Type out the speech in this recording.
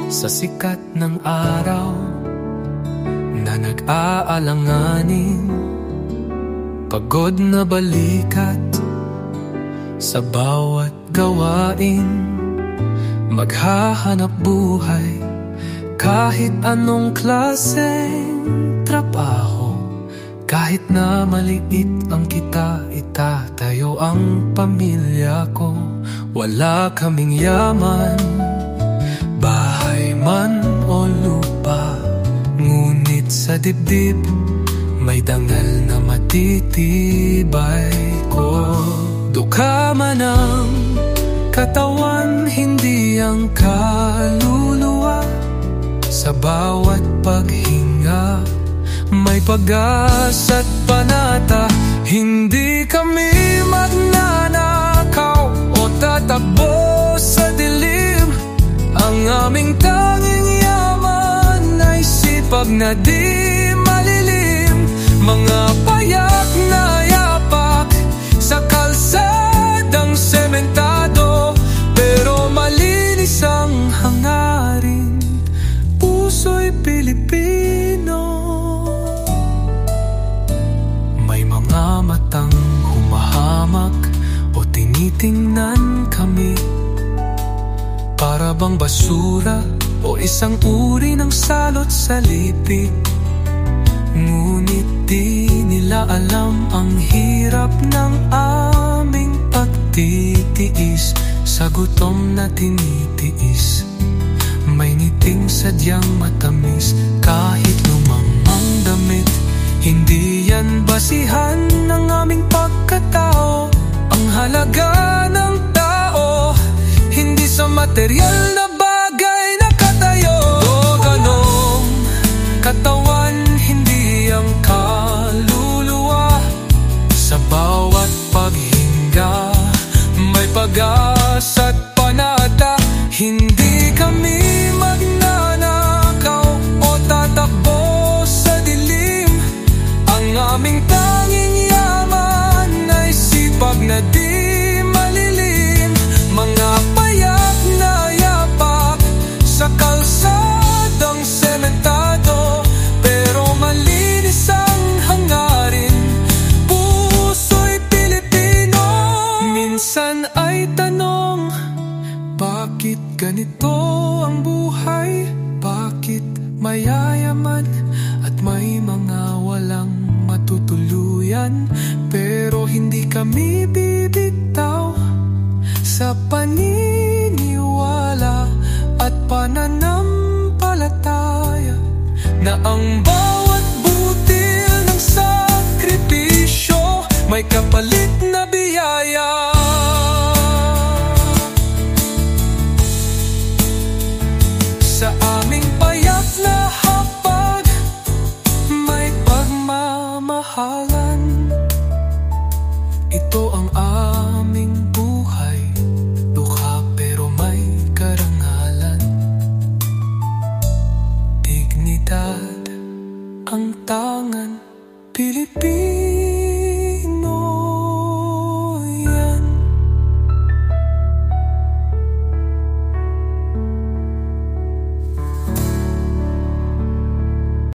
Sa sikat ng araw na nag-aalanganin, pagod na balikat sa bawat gawain, maghahanap buhay kahit anong klaseng trabaho. Kahit na maliit ang kita, itatayo ang pamilya ko. Wala kaming yaman, bahay man o lupa, ngunit sa dibdib may dangal na matitibay ko. Dukha man ang katawan, hindi ang kaluluwa. Sa bawat paghinga may pag-asa't panata. Hindi kami magnanakaw o tatakbo sa dilim. Ang aming tanging yaman ay sipag na di malilim. Mga payak na yapak sa kalsadang sementado, pero malinis ang hangarin, puso'y Pilipino. May mga matang humahamak o tinitingnan kami, para bang basura o isang uri ng salot sa lipi. Ngunit di nila alam ang hirap ng aming pagtitiis. Sa gutom na tinitiis, may ngiting sadyang matamis. Kahit lumamang damit, hindi yan basihan ng aming pagkatao. Ang halaga ng tao, hindi sa material na bagay nakatayo. O ganong katawan, hindi ang kaluluwa. Sa bawat paghinga may pag-asa't panata. Hindi kami magnanakaw o tatakbo sa dilim. Ang aming tanging yaman ay sipag na di malilim. Mga payak na yapak sa kalsadang sementado, pero malinis ang hangarin, puso'y Pilipino. Minsan ay tanong, bakit ganito ang buhay? Bakit mayayaman at may mga walang matutuluyan? Pero hindi kami bibitaw sa paniniwala at pananampalataya na ang bawat butil ng sakripisyo may kapalit na biyaya. Sa aming payak na hapag may pagmamahalan. Ito ang aming buhay, dukha pero may karangalan. Dignidad ang tangan, Pilipinas.